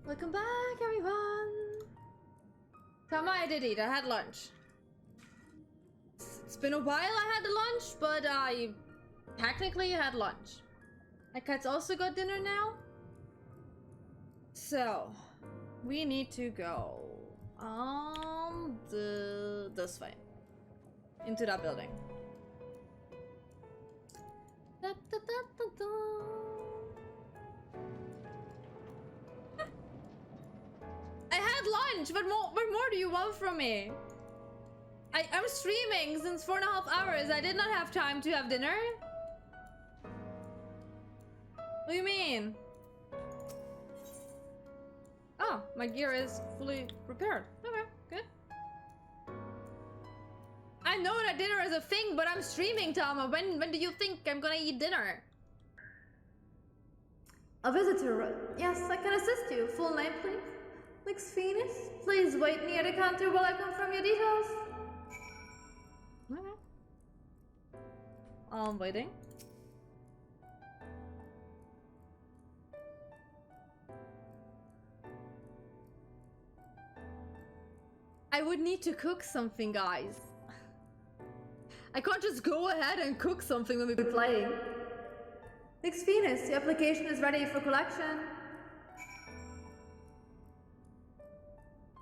Welcome back, everyone. Tama, I did eat. I had lunch. It's been a while I had lunch, but I technically had lunch. My cat's also got dinner now. So, we need to go this way. Into that building. Da, da, da, da, da. I had lunch. What more do you want from me? I'm streaming since 4.5 hours. I did not have time to have dinner. What do you mean? Oh, my gear is fully prepared. Okay, good. I know that dinner is a thing, but I'm streaming, Tama. When do you think I'm gonna eat dinner? A visitor. Yes, I can assist you. Full name, please. Lix Phoenix. Please wait near the counter while I confirm your details. Okay. I'm waiting. I would need to cook something, guys. I can't just go ahead and cook something when we've been playing. Lix Phoenix, your application is ready for collection.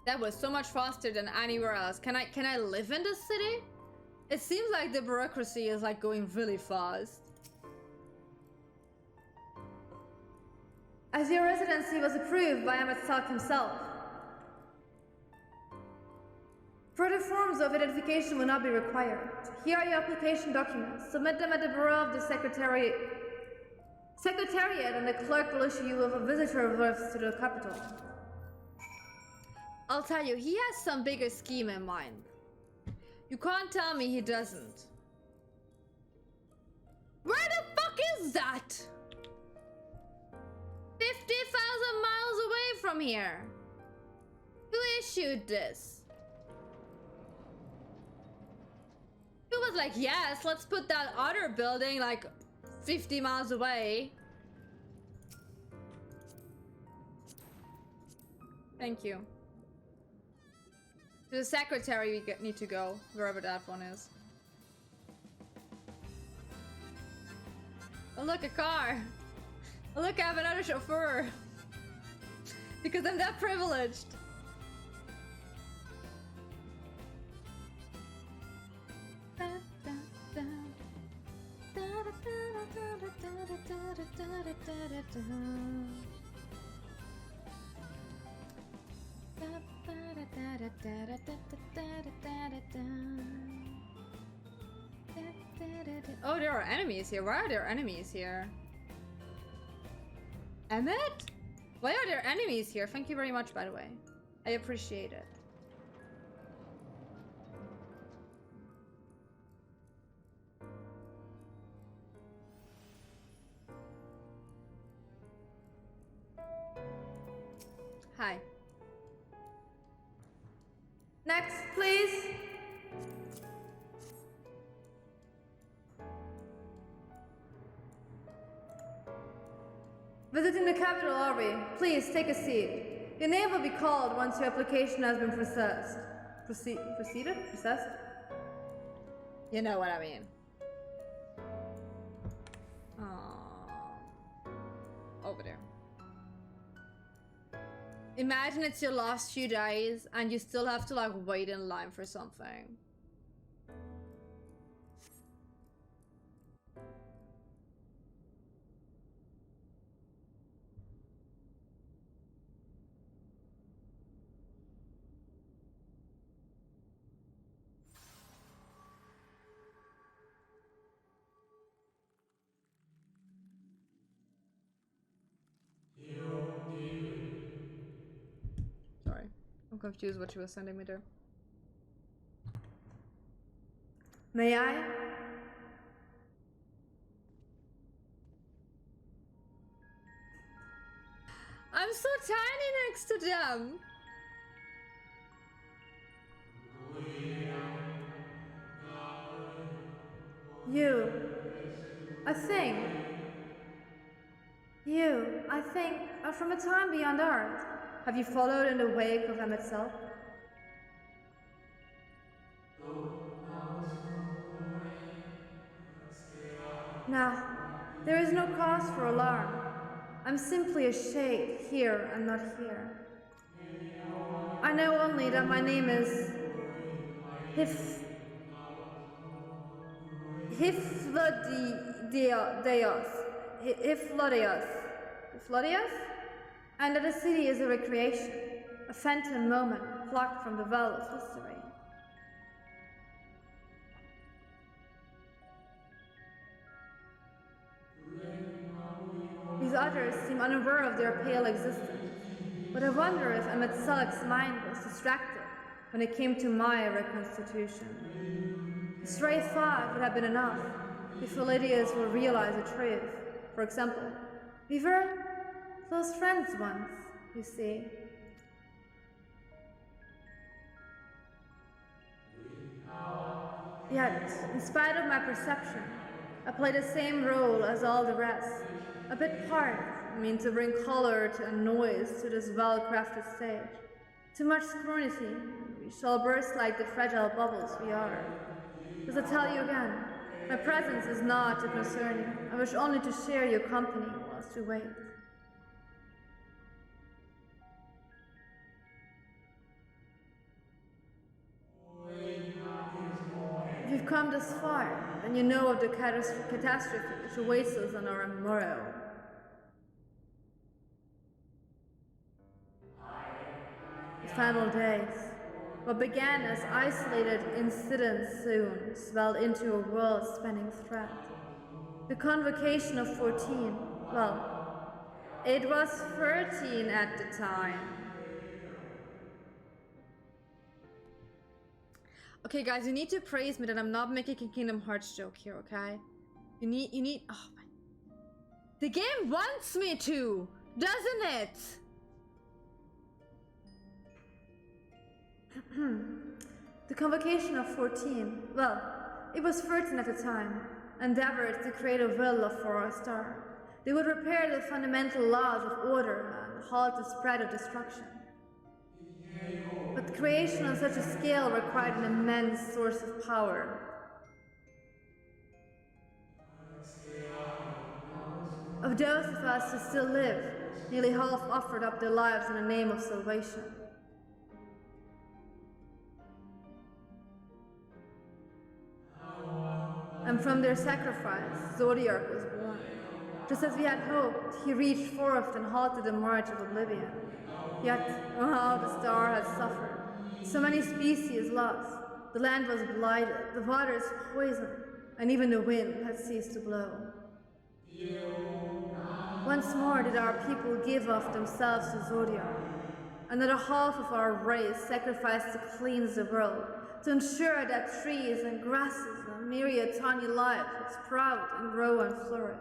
That was so much faster than anywhere else. Can I live in this city? It seems like the bureaucracy is like going really fast. As your residency was approved by Emmett Stark himself. Further forms of identification will not be required. Here are your application documents. Submit them at the Bureau of the Secretariat, and the clerk will issue you with a visitor list to the capital. I'll tell you, he has some bigger scheme in mind. You can't tell me he doesn't. Where the fuck is that? 50,000 miles away from here. Who issued this? He was like, yes, let's put that other building like 50 miles away. Thank you. To the secretary we need to go, wherever that one is. Oh look, a car! Oh look, I have another chauffeur! Because I'm that privileged! Oh, there are enemies here. Why are there enemies here? Emmett? Why are there enemies here? Thank you very much, by the way. I appreciate it. Hi. Next, please. Visiting the capital, are we? Please take a seat. Your name will be called once your application has been processed. Proceeded? Processed? You know what I mean. Over there. Imagine it's your last few days and you still have to like wait in line for something. Sorry, I'm confused what she was sending me there. May I? I'm so tiny next to them. You. I think, are from a time beyond Earth. Have you followed in the wake of them itself? Nah, there is no cause for alarm. I'm simply a shade, here and not here. I know only that my name is Hiflodios, and that the city is a recreation, a phantom moment plucked from the well of history. These others seem unaware of their pale existence, but I wonder if Emetzelek's mind was distracted when it came to my reconstitution. A stray thought would have been enough if Lydia's will realize the truth. For example, we were close friends once, you see. Yet, in spite of my perception, I play the same role as all the rest. A bit part, to bring color and noise to this well-crafted stage. Too much scrutiny, we shall burst like the fragile bubbles we are. As I tell you again, my presence is not to concern you. I wish only to share your company whilst you wait. If you've come this far, then you know of the catastrophe which awaits us on our morrow. The final days. What began as isolated incidents soon swelled into a world-spanning threat. The convocation of 14, well, it was 13 at the time. Okay, guys, you need to praise me that I'm not making a Kingdom Hearts joke here, okay? You need, oh my. The game wants me to, doesn't it? The convocation of 14, well, it was 13 at the time, endeavored to create a will for a star. They would repair the fundamental laws of order and halt the spread of destruction. But creation on such a scale required an immense source of power. Of those of us who still live, nearly half offered up their lives in the name of salvation. And from their sacrifice, Zodiac was born. Just as we had hoped, he reached forth and halted the march of oblivion. Yet, oh how the star had suffered. So many species lost, the land was blighted, the waters poisoned, and even the wind had ceased to blow. Once more did our people give of themselves to Zodiac. Another half of our race sacrificed to cleanse the world, to ensure that trees and grasses and myriad tiny lives would sprout and grow and flourish.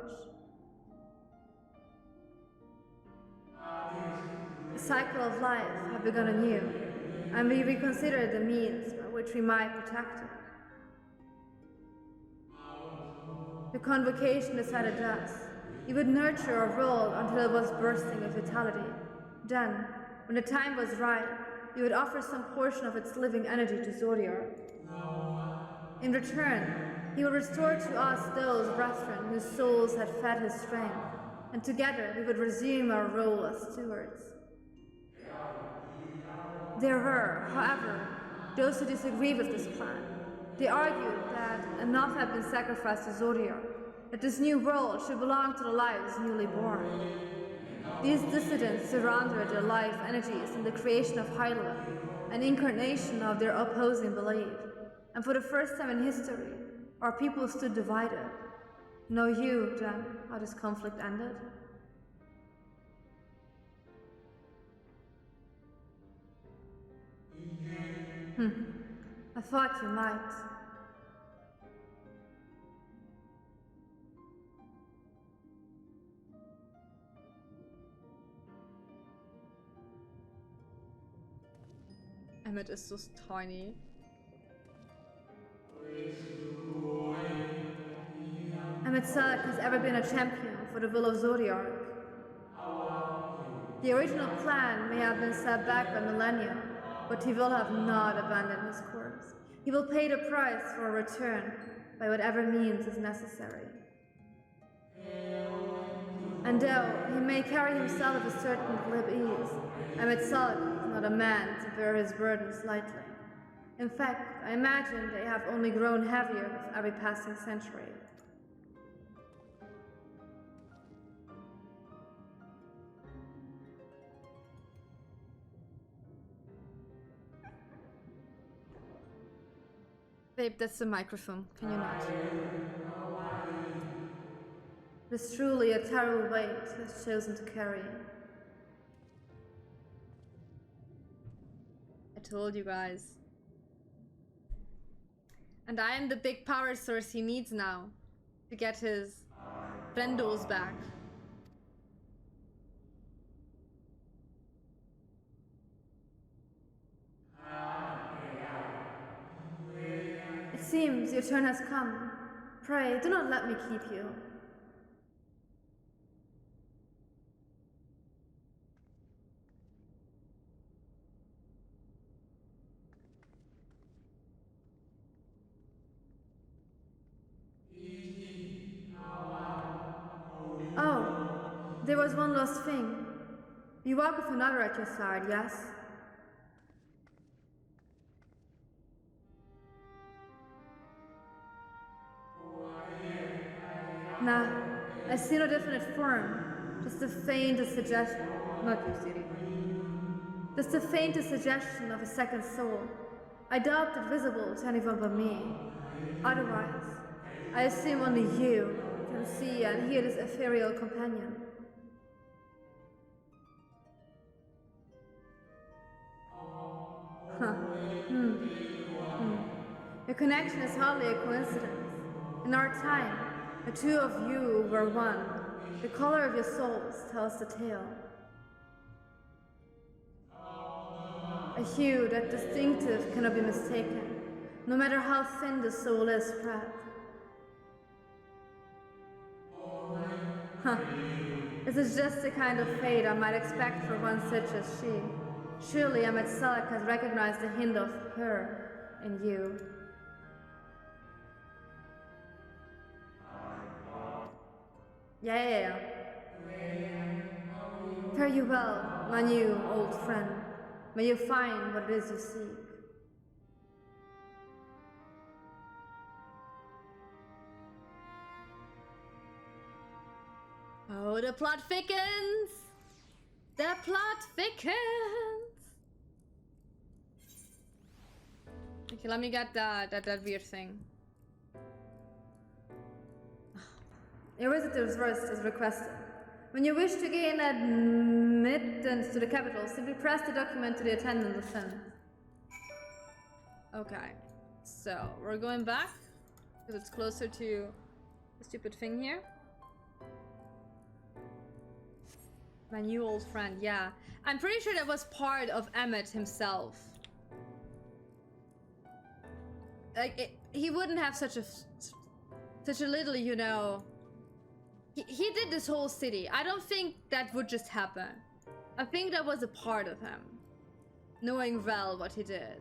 The cycle of life had begun anew, and we reconsidered the means by which we might protect it. The convocation decided thus: we would nurture our world until it was bursting with vitality. Then, when the time was right, we would offer some portion of its living energy to Zodiac. In return, he would restore to us those brethren whose souls had fed his strength, and together we would resume our role as stewards. There were, however, those who disagreed with this plan. They argued that enough had been sacrificed to Zodiac, that this new world should belong to the lives newly born. These dissidents surrendered their life energies in the creation of Hylia, an incarnation of their opposing belief. And for the first time in history, our people stood divided. Know you, then, how this conflict ended? I thought you might. Emmet is so tiny. Emetzelek has ever been a champion for the will of Zodiac. The original plan may have been set back by millennia, but he will have not abandoned his course. He will pay the price for a return by whatever means is necessary. And though he may carry himself with a certain glib ease, Emet is not a man to bear his burdens lightly. In fact, I imagine they have only grown heavier with every passing century. Babe, that's the microphone. Can you not? It is truly a terrible weight he has chosen to carry. I told you guys. And I am the big power source he needs now to get his friendos back. It seems your turn has come. Pray, do not let me keep you. Oh, there was one last thing. You walk with another at your side, yes? Nah, I see no definite form. Just the faintest suggestion. Not you, Siri. Just the faintest suggestion of a second soul. I doubt it visible to anyone but me. Otherwise, I assume only you can see and hear this ethereal companion. Huh. Your connection is hardly a coincidence. In our time, the two of you were one. The color of your souls tells the tale. A hue that distinctive cannot be mistaken, no matter how thin the soul is spread. Huh. This is just the kind of fate I might expect for one such as she. Surely Emet has recognized the hint of her in you. Yeah. Fare you well, my new old friend. May you find what it is you seek. Oh, the plot thickens! The plot thickens! Okay, let me get that weird thing. Your visitor's verse is requested. When you wish to gain admittance to the capital, simply press the document to the attendant within. Okay, so we're going back because it's closer to the stupid thing here. My new old friend, yeah. I'm pretty sure that was part of Emet himself. Like, he wouldn't have such a little, you know... He did this whole city. I don't think that would just happen. I think that was a part of him. Knowing well what he did.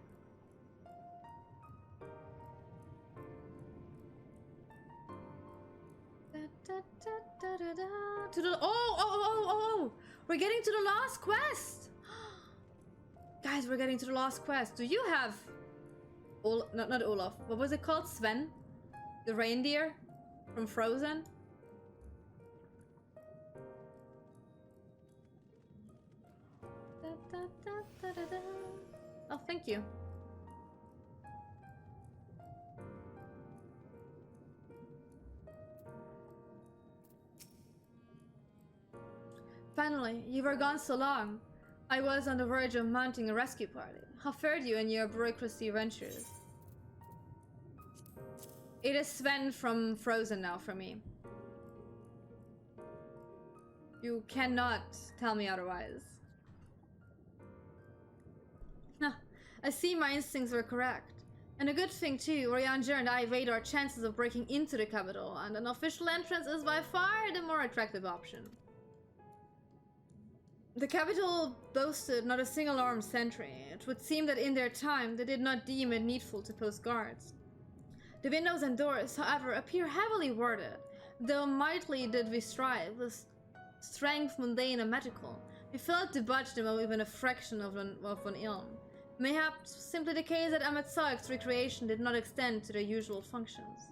To the oh! We're getting to the last quest. Guys, we're getting to the last quest. Do you have not Olaf? What was it called? Sven, the reindeer from Frozen. Oh, thank you. Finally, you were gone so long. I was on the verge of mounting a rescue party. How fared you in your bureaucracy ventures? It is Sven from Frozen now for me. You cannot tell me otherwise. I see my instincts were correct. And a good thing too, Orianger and I weighed our chances of breaking into the capital, and an official entrance is by far the more attractive option. The capital boasted not a single armed sentry. It would seem that in their time they did not deem it needful to post guards. The windows and doors, however, appear heavily warded. Though mightily did we strive, with strength mundane and magical, we failed to budge them even a fraction of an ilm. Mayhaps simply the case that Ametsalk's recreation did not extend to their usual functions.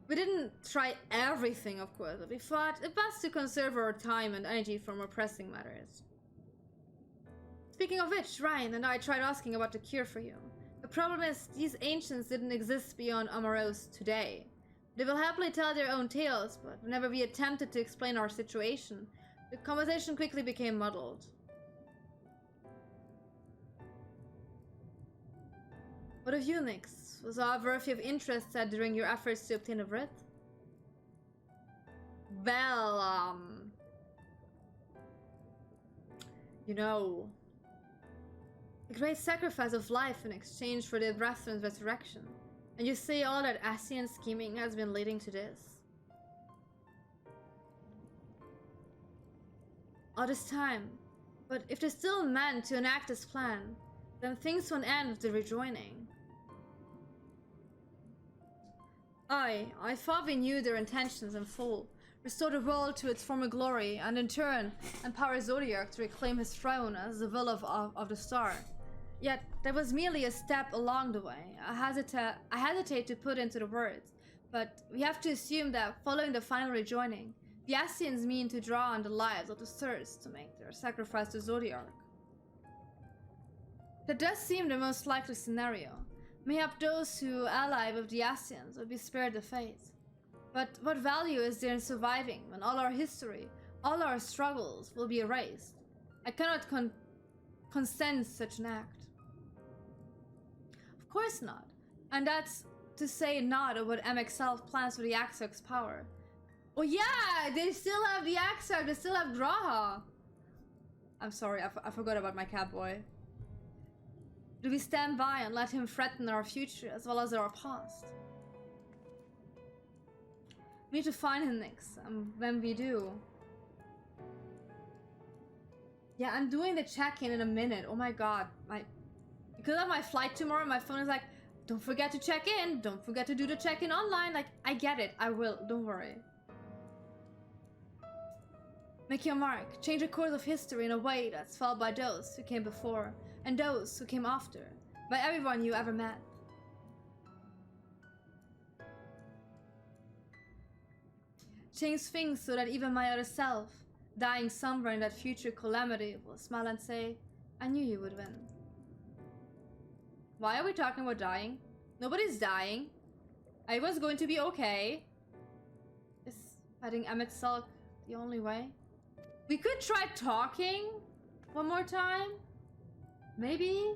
We didn't try everything, of course, but we thought it best to conserve our time and energy for more pressing matters. Speaking of which, Ryan and I tried asking about the cure for you. The problem is, these ancients didn't exist beyond Amaros today. They will happily tell their own tales, but whenever we attempted to explain our situation, the conversation quickly became muddled. What of you, Nyx? Was our worthy of interest said during your efforts to obtain a writ? Well, you know, a great sacrifice of life in exchange for their brethren's resurrection. And you say all that Ascian scheming has been leading to this? All this time. But if they still meant to enact this plan, then things won't end with the rejoining. I thought we knew their intentions in full. Restore the world to its former glory, and in turn, empower Zodiac to reclaim his throne as the will of the star. Yet, that was merely a step along the way. I hesitate to put into the words, but we have to assume that following the final rejoining, the Ascians mean to draw on the lives of the Sirs to make their sacrifice to Zodiac. That does seem the most likely scenario. Mayhap those who ally with the Ascians would be spared the fate. But what value is there in surviving when all our history, all our struggles will be erased? I cannot consent such an act. Of course not. And that's to say not of what MXL plans for the Axarch's power. Oh yeah, they still have the Axarch, they still have Graha. I'm sorry, I forgot about my cat boy. Do we stand by and let him threaten our future as well as our past? We need to find him next, and when we do... Yeah, I'm doing the check-in in a minute. Oh my god. Because of my flight tomorrow, my phone is like, don't forget to check in. Don't forget to do the check-in online. Like, I get it. I will. Don't worry. Make your mark. Change the course of history in a way that's felt by those who came before and those who came after. By everyone you ever met. Change things so that even my other self, dying somewhere in that future calamity, will smile and say, I knew you would win. Why are we talking about dying? Nobody's dying. I was going to be okay. Is fighting Ametsalk the only way? We could try talking one more time. Maybe?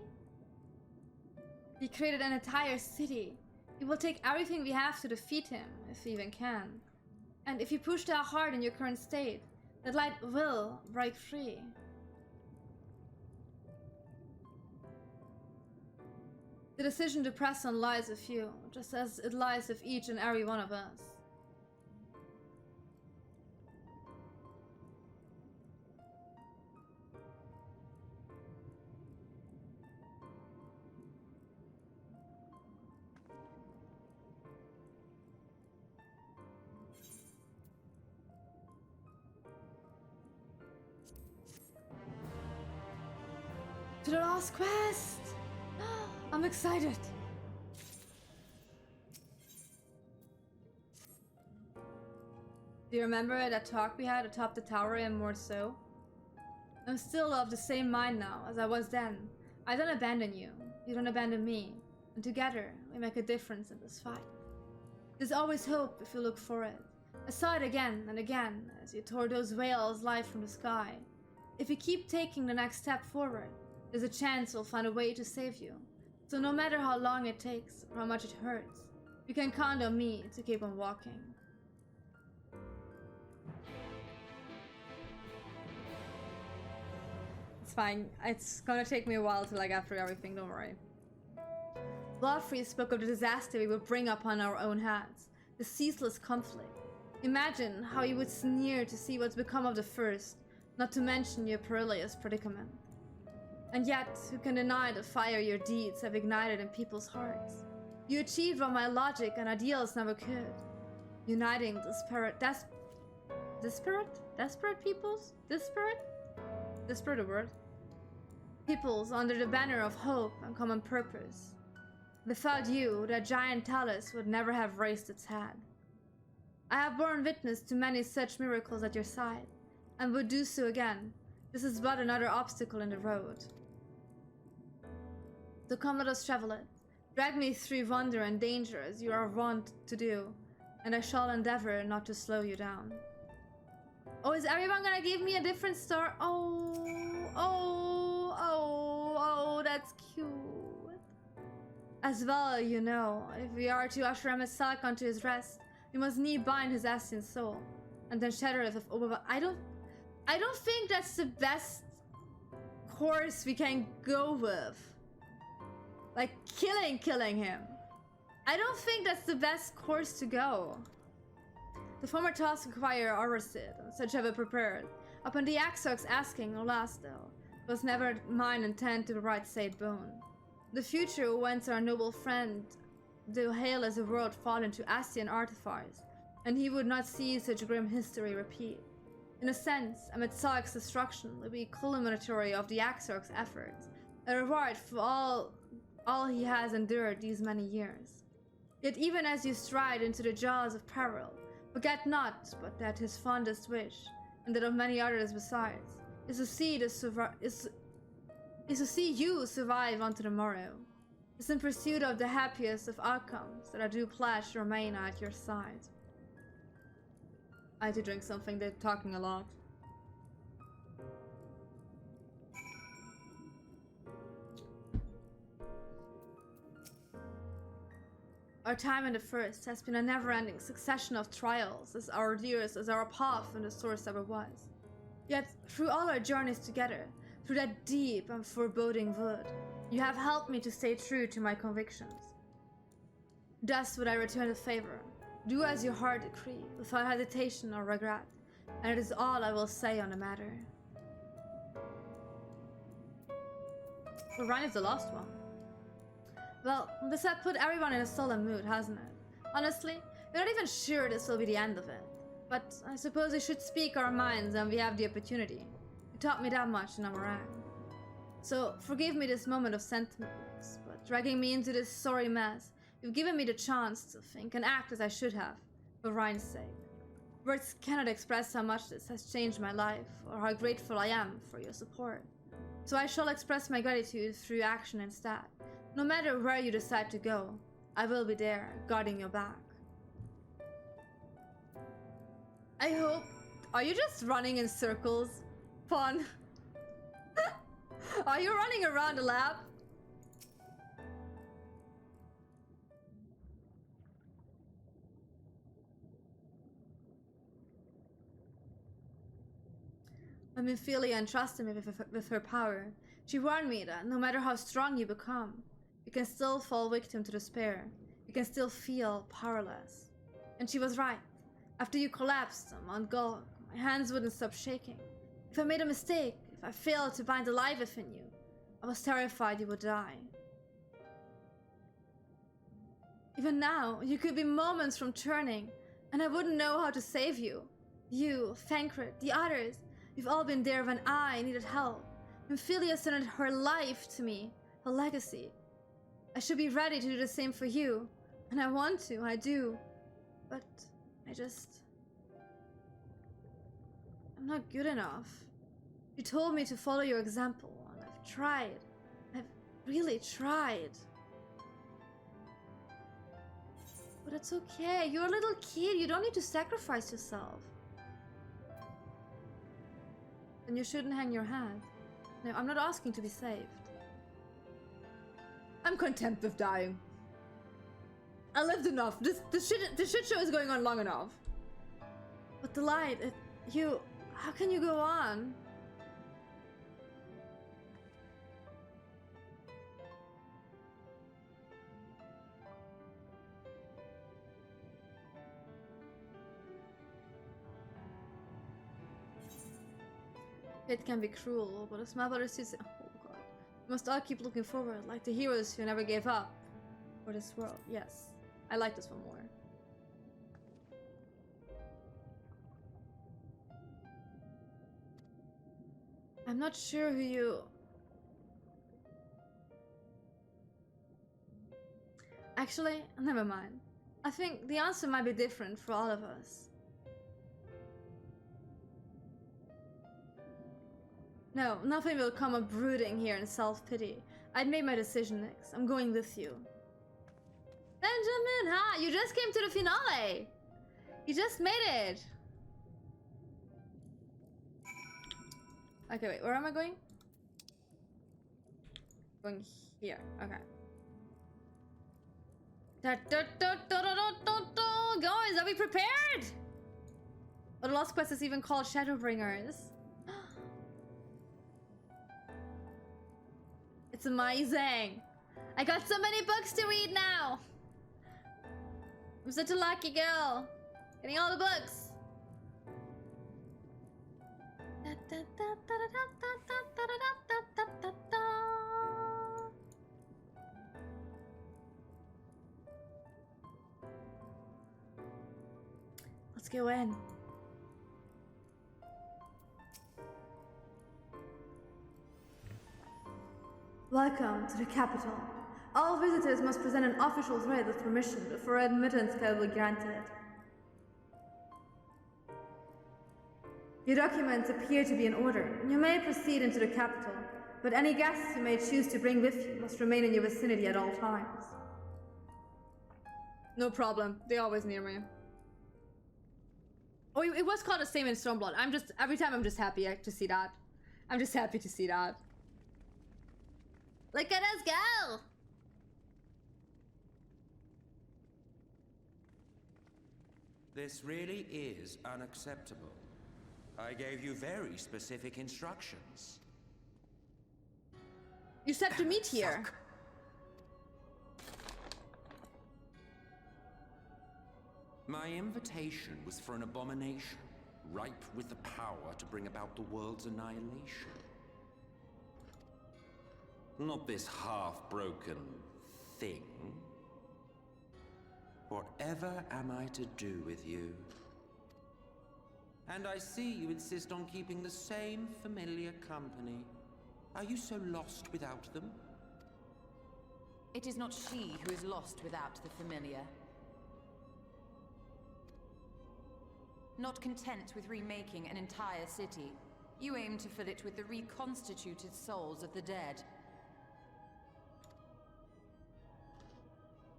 He created an entire city. It will take everything we have to defeat him, if we even can. And if you push that hard in your current state, that light will break free. The decision to press on lies with you, just as it lies with each and every one of us. To the last quest! I'm excited! Do you remember that talk we had atop the tower in Morso? I'm still of the same mind now as I was then. I don't abandon you, you don't abandon me, and together we make a difference in this fight. There's always hope if you look for it. I saw it again and again as you tore those whales live from the sky. If you keep taking the next step forward, there's a chance we'll find a way to save you. So no matter how long it takes or how much it hurts, you can count on me to keep on walking. It's fine. It's gonna take me a while to get through everything, don't worry. Bloodfree spoke of the disaster we would bring upon our own heads, the ceaseless conflict. Imagine how he would sneer to see what's become of the first, not to mention your perilous predicament. And yet, who can deny the fire your deeds have ignited in people's hearts? You achieved what my logic and ideals never could, uniting disparate peoples? Disparate a word? Peoples under the banner of hope and common purpose. Without you, that giant talus would never have raised its head. I have borne witness to many such miracles at your side, and would do so again. This is but another obstacle in the road. So come, let us travel it. Drag me through wonder and danger as you are wont to do, and I shall endeavor not to slow you down. Oh, is everyone gonna give me a different star? Oh, that's cute. As well, you know, if we are to usher Amasak onto his rest, we must need bind his ashen soul, and then shatter it with over. I don't think that's the best course we can go with. Like killing him. I don't think that's the best course to go. The former tasks require Orasid, and such have I prepared. Upon the Axox asking, alas though, was never mine intent to provide said bone. The future whence our noble friend do hail as a world fall into Asian artifice, and he would not see such grim history repeat. In a sense, Amatsak's destruction will be culminatory of the Axorc's efforts, a reward for all he has endured these many years. Yet even as you stride into the jaws of peril, forget not but that his fondest wish, and that of many others besides, is to see you survive unto the morrow. Is in pursuit of the happiest of outcomes that I do pledge to remain at your side. I had to drink something, they're talking a lot. Our time in the First has been a never-ending succession of trials, as arduous as our path in the source ever was. Yet, through all our journeys together, through that deep and foreboding wood, you have helped me to stay true to my convictions. Thus would I return the favor. Do as your heart decree, without hesitation or regret, and it is all I will say on the matter. Well, Ryan is the last one. Well, this has put everyone in a solemn mood, hasn't it? Honestly, we're not even sure this will be the end of it. But I suppose we should speak our minds when we have the opportunity. You taught me that much in Amarang. So, forgive me this moment of sentiments, but dragging me into this sorry mess, you've given me the chance to think and act as I should have, for Ryan's sake. Words cannot express how much this has changed my life, or how grateful I am for your support. So I shall express my gratitude through action instead. No matter where you decide to go, I will be there, guarding your back. I hope... Are you just running in circles? Fun. Are you running around the lab? When Ophelia entrusted me with her power, she warned me that no matter how strong you become, you can still fall victim to despair. You can still feel powerless. And she was right. After you collapsed on Mount Gulg, my hands wouldn't stop shaking. If I made a mistake, if I failed to bind the life within you, I was terrified you would die. Even now, you could be moments from turning, and I wouldn't know how to save you. You, Thancred, the others, you've all been there when I needed help. When Ophelia surrendered her life to me, her legacy. I should be ready to do the same for you. And I want to, I do. But I'm not good enough. You told me to follow your example, and I've tried. I've really tried. But it's okay, you're a little kid, you don't need to sacrifice yourself. Then you shouldn't hang your head. No, I'm not asking to be saved. I'm content with dying. I lived enough. This shit show is going on long enough. But the light, how can you go on? Fate can be cruel, but a small brother sees it. Oh god. We must all keep looking forward, like the heroes who never gave up. For this world, yes. I like this one more. I'm not sure who you... Actually, never mind. I think the answer might be different for all of us. No, nothing will come of brooding here in self-pity. I'd made my decision, Nyx. I'm going with you. Benjamin, hi! You just came to the finale! You just made it! Okay, wait, where am I going? Going here, okay. Guys, are we prepared? Oh, the last quest is even called Shadowbringers. It's amazing. I got so many books to read now. I'm such a lucky girl. Getting all the books. Let's go in. Welcome to the capital. All visitors must present an official thread of permission before admittance can be granted. Your documents appear to be in order. You may proceed into the capital, but any guests you may choose to bring with you must remain in your vicinity at all times. No problem. They're always near me. Oh, it was called the same in Stormblood. Every time I'm just happy to see that. I'm just happy to see that. Look at us go! This really is unacceptable. I gave you very specific instructions. You said to meet here. Fuck. My invitation was for an abomination, ripe with the power to bring about the world's annihilation. Not this half-broken thing. Whatever am I to do with you? And I see you insist on keeping the same familiar company. Are you so lost without them? It is not she who is lost without the familiar. Not content with remaking an entire city, you aim to fill it with the reconstituted souls of the dead.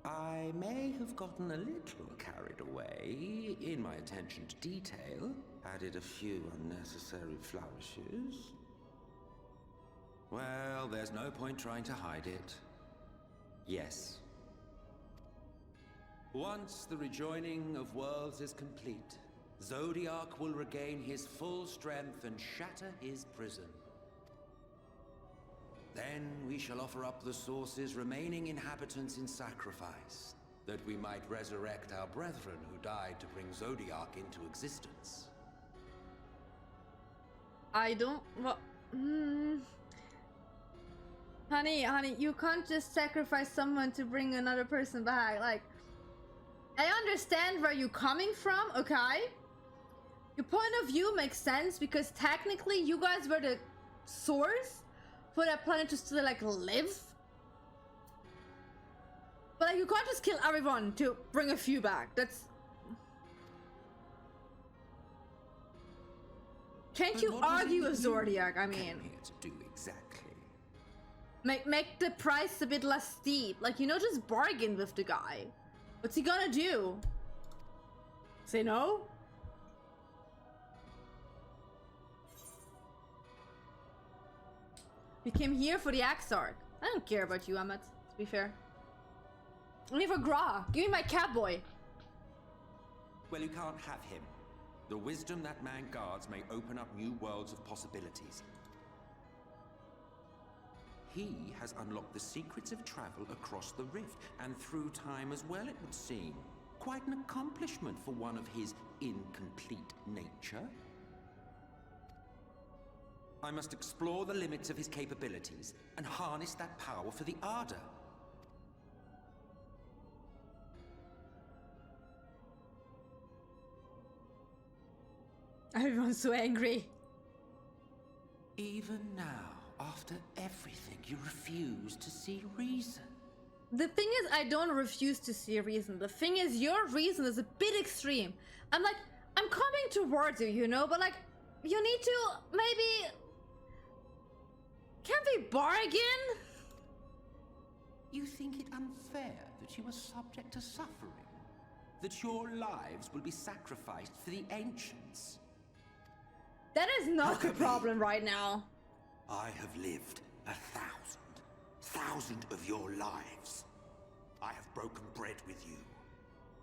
I may have gotten a little carried away in my attention to detail, added a few unnecessary flourishes. Well, there's no point trying to hide it. Yes. Once the rejoining of worlds is complete, Zodiac will regain his full strength and shatter his prison. Then we shall offer up the Source's remaining inhabitants in sacrifice, that we might resurrect our brethren who died to bring Zodiac into existence. I don't... Well, Honey, you can't just sacrifice someone to bring another person back. Like, I understand where you're coming from, okay? Your point of view makes sense because technically you guys were the source for that planet to still, like, live. But, like, you can't just kill everyone to bring a few back. That's... Can't you argue with Zodiac? I mean... Here to do exactly. Make the price a bit less steep. Like, you know, just bargain with the guy. What's he gonna do? Say no? We came here for the Axarch. I don't care about you, Emmet, to be fair. Only for Gra. Give me my catboy. Well, you can't have him. The wisdom that man guards may open up new worlds of possibilities. He has unlocked the secrets of travel across the rift, and through time as well, it would seem. Quite an accomplishment for one of his incomplete nature. I must explore the limits of his capabilities and harness that power for the Ardor. Everyone's so angry. Even now, after everything, you refuse to see reason. The thing is, I don't refuse to see a reason. The thing is, your reason is a bit extreme. I'm coming towards you, you know, but like, you need to maybe... Can't we bargain? You think it unfair that you are subject to suffering? That your lives will be sacrificed for the Ancients? That is not the problem right now. I have lived 1,000 of your lives. I have broken bread with you,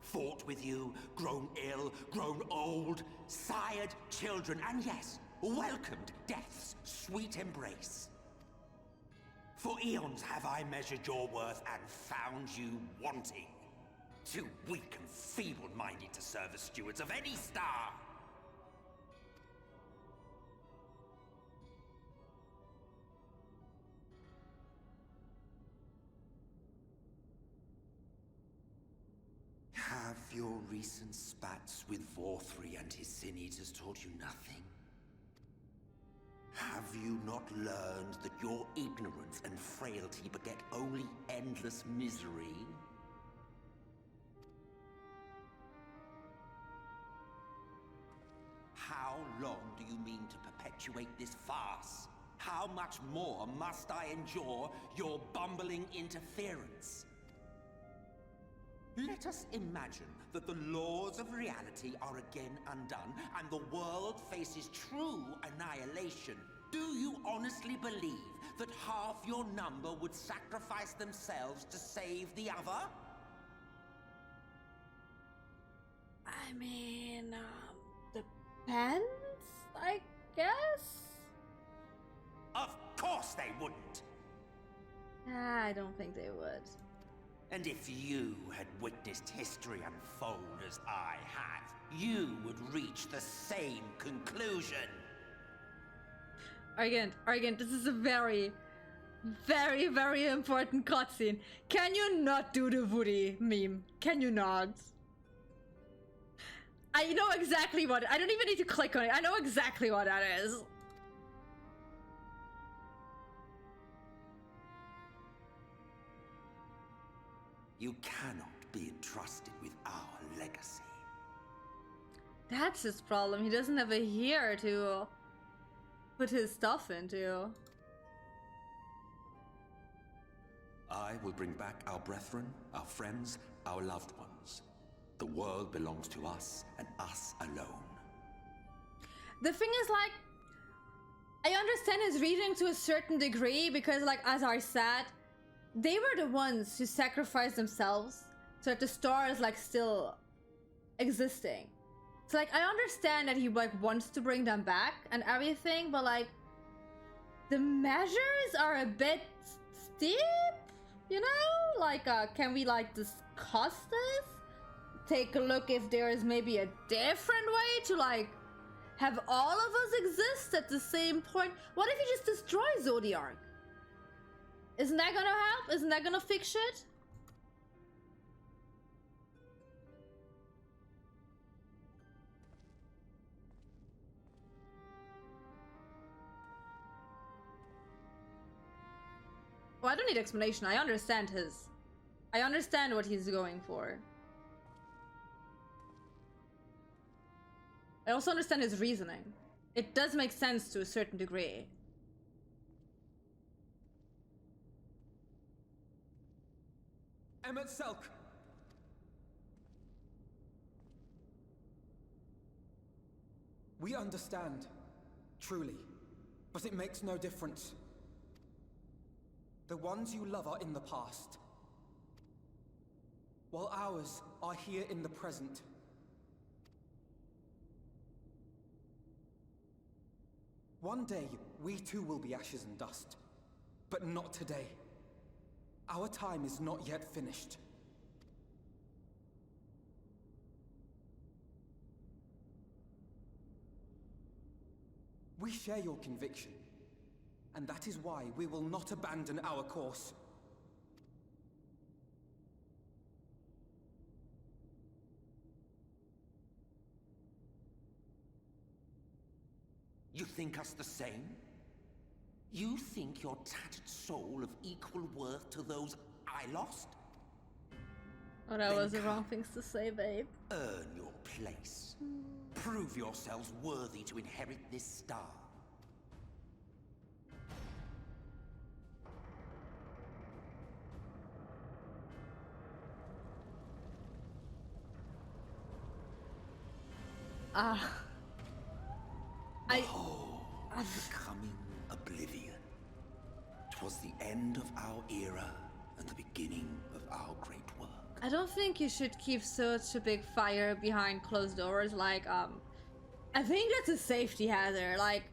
fought with you, grown ill, grown old, sired children, and yes, welcomed death's sweet embrace. For eons have I measured your worth and found you wanting. Too weak and feeble-minded to serve as stewards of any star. Have your recent spats with Vorthri and his Sin-Eaters taught you nothing? Have you not learned that your ignorance and frailty beget only endless misery? How long do you mean to perpetuate this farce? How much more must I endure your bumbling interference? Let us imagine that the laws of reality are again undone and the world faces true annihilation. Do you honestly believe that half your number would sacrifice themselves to save the other? I mean, depends, I guess? Of course they wouldn't! I don't think they would. And if you had witnessed history unfold as I have, you would reach the same conclusion. Argent, this is a very, very, very important cutscene. Can you not do the Woody meme? Can you not? I know exactly what... I don't even need to click on it. I know exactly what that is. You cannot be entrusted with our legacy. That's his problem. He doesn't have a year to put his stuff into. I will bring back our brethren, our friends, our loved ones. The world belongs to us and us alone. The thing is, like, I understand his reasoning to a certain degree because, like, as I said, they were the ones who sacrificed themselves so that the star is, like, still existing. So, like, I understand that he, like, wants to bring them back and everything, but, like, the measures are a bit steep, you know? Like, can we, like, discuss this? Take a look if there is maybe a different way to, like, have all of us exist at the same point? What if you just destroy Zodiark? Isn't that gonna help? Isn't that gonna fix shit? Well, I don't need explanation. I understand I understand what he's going for. I also understand his reasoning. It does make sense to a certain degree. Emmett Selk! We understand, truly, but it makes no difference. The ones you love are in the past, while ours are here in the present. One day, we too will be ashes and dust, but not today. Our time is not yet finished. We share your conviction, And that is why we will not abandon our course. You think us the same? You think your tattered soul of equal worth to those I lost? Oh, that Then was the wrong come. things to say, babe. Earn your place. Prove yourselves worthy to inherit this star. Becoming oblivion. 'Twas the end of our era and the beginning of our great work. I don't think you should keep such a big fire behind closed doors. Like, I think that's a safety hazard. Like,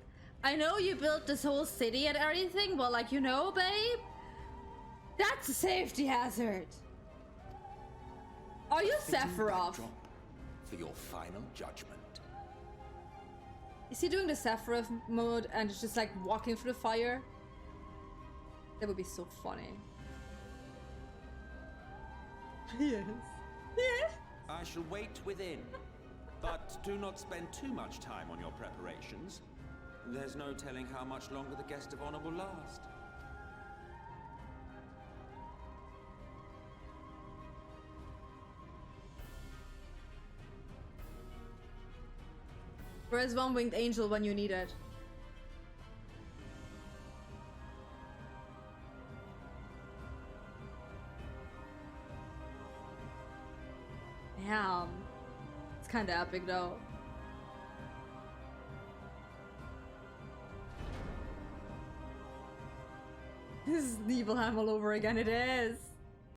I know you built this whole city and everything, but like, you know, babe, that's a safety hazard. Are you Fitting Sephiroth? backdrop for your final judgment. Is he doing the Sephiroth mode and it's just like walking through the fire? That would be so funny. Yes. Yes. I shall wait within. But do not spend too much time on your preparations. There's no telling how much longer the guest of honor will last. Where's one-winged angel when you need it? Damn. It's kinda epic though. This is Nibelheim all over again, it is.